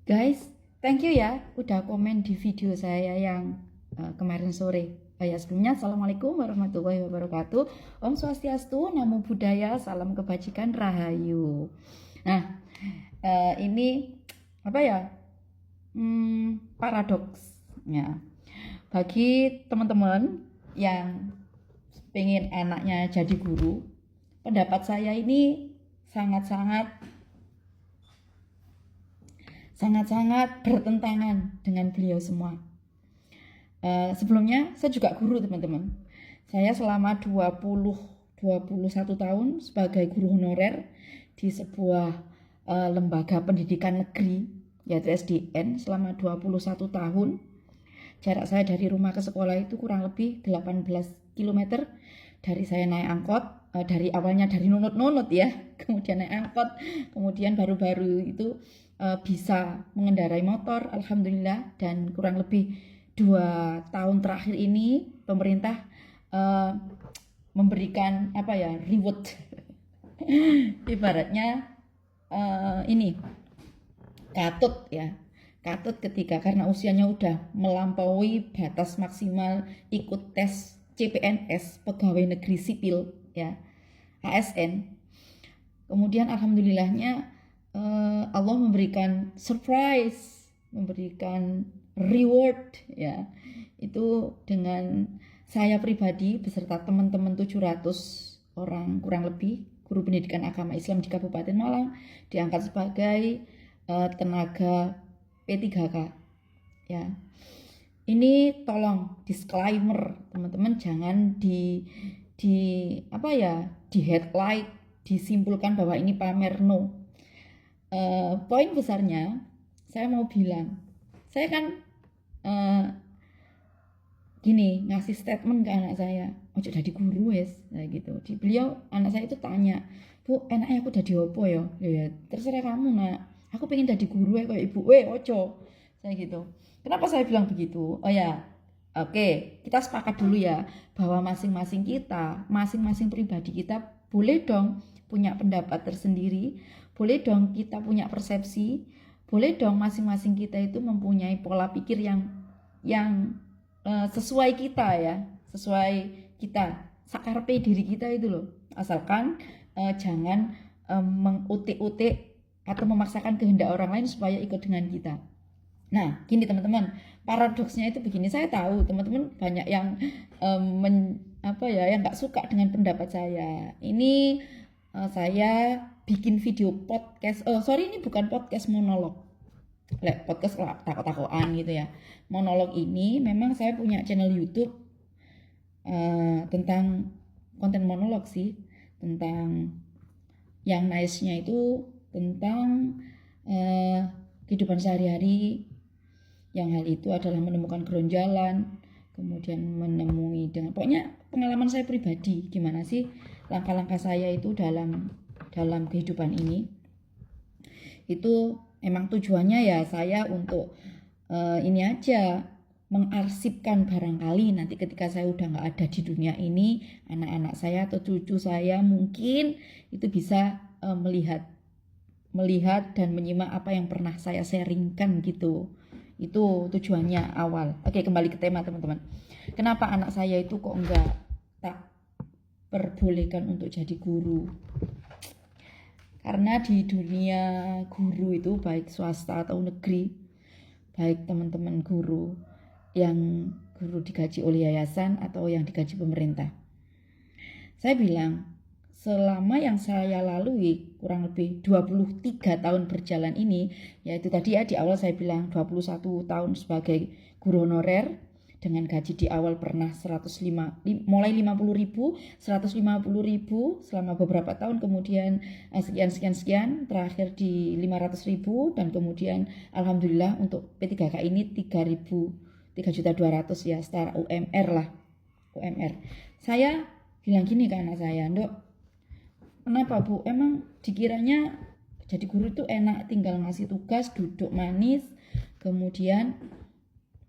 Guys, thank you ya udah komen di video saya yang kemarin sore. Ya sebelumnya Assalamualaikum warahmatullahi wabarakatuh. Om Swastiastu, Namo Buddhaya, salam kebajikan, rahayu. Nah, ini apa ya? Paradoksnya. Bagi teman-teman yang pengen anaknya jadi guru, pendapat saya ini sangat-sangat bertentangan dengan beliau semua. Sebelumnya saya juga guru, teman-teman. Saya selama 21 tahun sebagai guru honorer di sebuah lembaga pendidikan negeri, yaitu SDN, selama 21 tahun. Jarak saya dari rumah ke sekolah itu kurang lebih 18 km. Dari saya naik angkot, dari awalnya dari nunut-nunut ya, kemudian naik angkot, kemudian baru-baru itu bisa mengendarai motor, alhamdulillah. Dan kurang lebih 2 tahun terakhir ini pemerintah memberikan reward ibaratnya ini katut ketika karena usianya udah melampaui batas maksimal ikut tes CPNS, pegawai negeri sipil ya, ASN. Kemudian alhamdulillahnya Allah memberikan surprise, memberikan reward ya. Itu dengan saya pribadi beserta teman-teman 700 orang kurang lebih guru pendidikan agama Islam di Kabupaten Malang diangkat sebagai tenaga P3K ya. Ini tolong disclaimer teman-teman, jangan di headlight disimpulkan bahwa ini pamer, no. Poin besarnya saya mau bilang, saya kan gini ngasih statement ke anak saya, ojo jadi guru wes, nah gitu. Di beliau anak saya itu tanya, Bu, enaknya aku jadi opo ya? Ya terserah kamu nak, aku pengen jadi guru ya kayak ibu, ojo, saya gitu. Kenapa saya bilang begitu? Oh ya, oke, kita sepakat dulu ya bahwa masing-masing kita, masing-masing pribadi kita boleh dong punya pendapat tersendiri, boleh dong kita punya persepsi, boleh dong masing-masing kita itu mempunyai pola pikir yang sesuai kita ya, sesuai kita, sakarpe diri kita itu loh. Asalkan jangan mengutik-utik atau memaksakan kehendak orang lain supaya ikut dengan kita. Nah, gini teman-teman, paradoksnya itu begini. Saya tahu teman-teman banyak yang yang nggak suka dengan pendapat saya. Ini saya bikin video podcast. Ini bukan podcast monolog. Podcast takut-takutan gitu ya. Monolog ini memang saya punya channel YouTube tentang konten monolog sih, tentang yang nice-nya itu tentang kehidupan sehari-hari. Yang hal itu adalah menemukan geronjalan, kemudian menemui dengan pokoknya pengalaman saya pribadi, gimana sih langkah-langkah saya itu dalam kehidupan ini. Itu emang tujuannya ya saya untuk ini aja, mengarsipkan barangkali nanti ketika saya udah nggak ada di dunia ini, anak-anak saya atau cucu saya mungkin itu bisa melihat dan menyimak apa yang pernah saya sharingkan gitu. Itu tujuannya awal. Oke, kembali ke tema teman-teman. Kenapa anak saya itu kok enggak tak perbolehkan untuk jadi guru? Karena di dunia guru itu baik swasta atau negeri, baik teman-teman guru yang guru digaji oleh yayasan atau yang digaji pemerintah, saya bilang selama yang saya lalui kurang lebih 23 tahun berjalan ini, yaitu tadi ya di awal saya bilang 21 tahun sebagai guru honorer dengan gaji di awal pernah 105, mulai 50.000, 150.000 selama beberapa tahun, kemudian sekian, terakhir di 500.000, dan kemudian alhamdulillah untuk P3K ini 3.200.000 ya, setara UMR lah, UMR. Saya bilang gini ke anak saya, Ndok, kenapa Bu? Emang dikiranya jadi guru itu enak, tinggal ngasih tugas, duduk manis, kemudian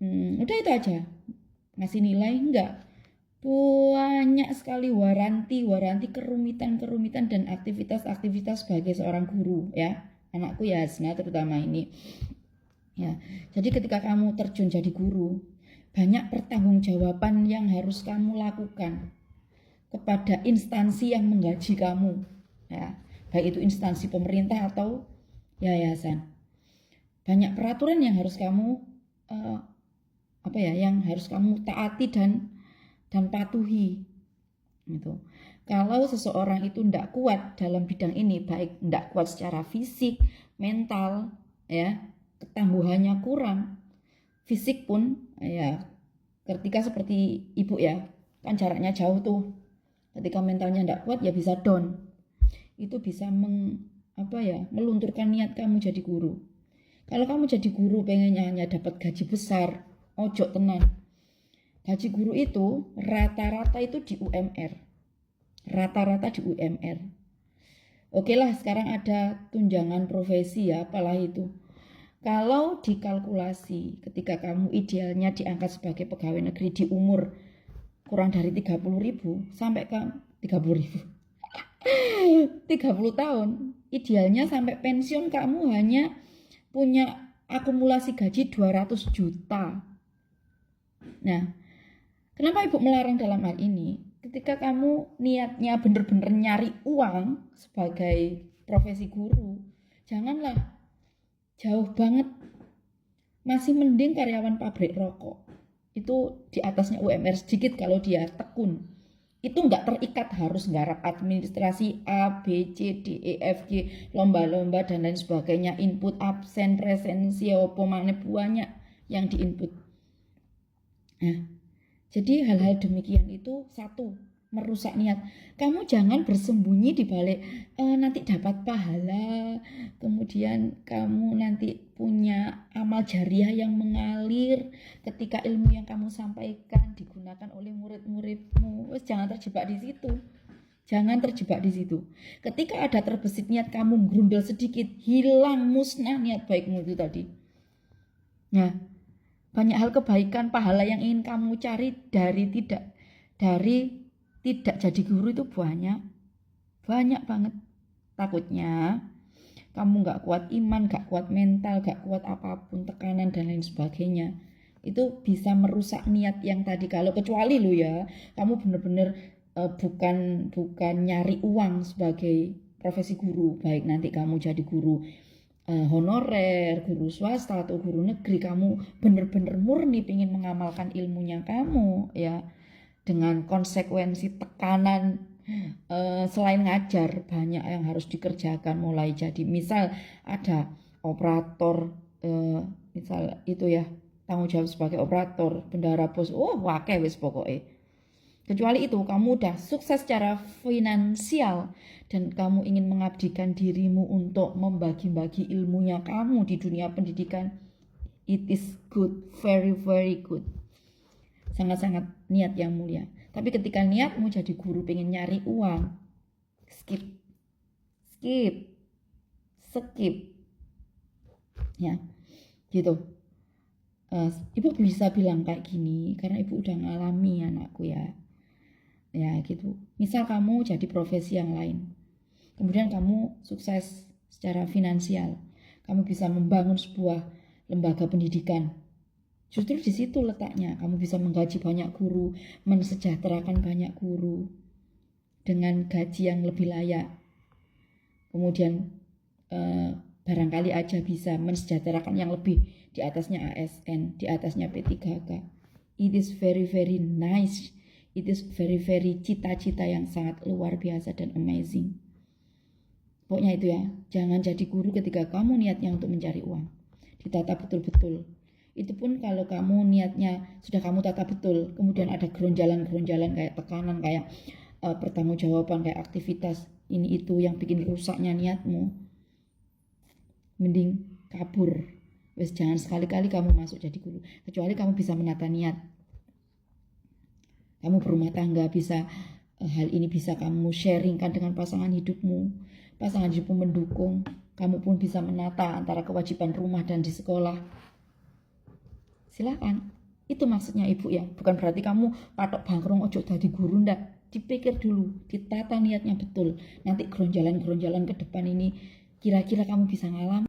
udah itu aja, ngasih nilai? Enggak. Banyak sekali waranti kerumitan dan aktivitas sebagai seorang guru ya. Anakku ya Hasna terutama ini. Ya, jadi ketika kamu terjun jadi guru, banyak pertanggungjawaban yang harus kamu lakukan kepada instansi yang menggaji kamu, ya, baik itu instansi pemerintah atau yayasan. Banyak peraturan yang harus kamu yang harus kamu taati dan patuhi. Gitu. Kalau seseorang itu tidak kuat dalam bidang ini, baik tidak kuat secara fisik, mental, ya, ketangguhannya kurang, fisik pun, ya, ketika seperti ibu ya, kan jaraknya jauh tuh. Ketika mentalnya tidak kuat, ya bisa down. Itu bisa melunturkan niat kamu jadi guru. Kalau kamu jadi guru pengennya hanya dapat gaji besar, ojo tenan. Gaji guru itu rata-rata itu di UMR. Rata-rata di UMR. Oke lah, sekarang ada tunjangan profesi ya, apalah itu. Kalau dikalkulasi ketika kamu idealnya diangkat sebagai pegawai negeri di umur kurang dari 30.000 sampai ke 30.000 30 tahun, idealnya sampai pensiun kamu hanya punya akumulasi gaji 200 juta. Nah, kenapa ibu melarang dalam hal ini? Ketika kamu niatnya bener-bener nyari uang sebagai profesi guru, janganlah jauh banget. Masih mending karyawan pabrik rokok. Itu di atasnya UMR sedikit kalau dia tekun. Itu nggak terikat harus nggarap administrasi A, B, C, D, E, F, G, lomba-lomba dan lain sebagainya, input absen, presensi, opo mana banyak yang diinput. Nah, jadi hal-hal demikian itu satu, merusak niat. Kamu jangan bersembunyi di balik nanti dapat pahala, kemudian kamu nanti punya amal jariah yang mengalir ketika ilmu yang kamu sampaikan digunakan oleh murid-muridmu. Jangan terjebak di situ. Jangan terjebak di situ. Ketika ada terbesit niat kamu grundel sedikit, hilang musnah niat baikmu itu tadi. Nah, banyak hal kebaikan pahala yang ingin kamu cari dari tidak jadi guru itu banyak banget. Takutnya kamu gak kuat iman, gak kuat mental, gak kuat apapun, tekanan dan lain sebagainya, itu bisa merusak niat yang tadi. Kalau kecuali lo ya kamu bener-bener bukan nyari uang sebagai profesi guru, baik nanti kamu jadi guru honorer, guru swasta atau guru negeri, kamu bener-bener murni ingin mengamalkan ilmunya kamu ya, dengan konsekuensi tekanan selain ngajar banyak yang harus dikerjakan, mulai jadi misal ada operator misal itu ya, tanggung jawab sebagai operator, bendahara bos, wakeh wis pokoknya. Kecuali itu kamu udah sukses secara finansial dan kamu ingin mengabdikan dirimu untuk membagi-bagi ilmunya kamu di dunia pendidikan, it is good, very very good, sangat-sangat niat yang mulia. Tapi ketika niatmu jadi guru pengen nyari uang, skip ya gitu. Ibu bisa bilang kayak gini karena ibu udah ngalami anakku ya gitu. Misal kamu jadi profesi yang lain, kemudian kamu sukses secara finansial, kamu bisa membangun sebuah lembaga pendidikan. Justru di situ letaknya, kamu bisa menggaji banyak guru, mensejahterakan banyak guru dengan gaji yang lebih layak. Kemudian barangkali aja bisa mensejahterakan yang lebih di atasnya ASN, di atasnya P3K. It is very very nice. It is very very cita-cita yang sangat luar biasa dan amazing. Pokoknya itu ya, jangan jadi guru ketika kamu niatnya untuk mencari uang. Ditata betul-betul. Itu pun kalau kamu niatnya sudah kamu tata betul, kemudian ada geronjalan-geronjalan kayak tekanan, kayak pertanggungjawaban, kayak aktivitas ini itu yang bikin rusaknya niatmu, mending kabur. Wes jangan sekali-kali kamu masuk jadi guru, kecuali kamu bisa menata niat. Kamu berumah tangga, bisa hal ini bisa kamu sharingkan dengan pasangan hidupmu mendukung. Kamu pun bisa menata antara kewajiban rumah dan di sekolah. Silakan. Itu maksudnya ibu ya. Bukan berarti kamu patok bangkrong ojo jadi guru, ndak. Dipikir dulu, ditata niatnya betul. Nanti geronjalan-geronjalan ke depan ini kira-kira kamu bisa ngalami.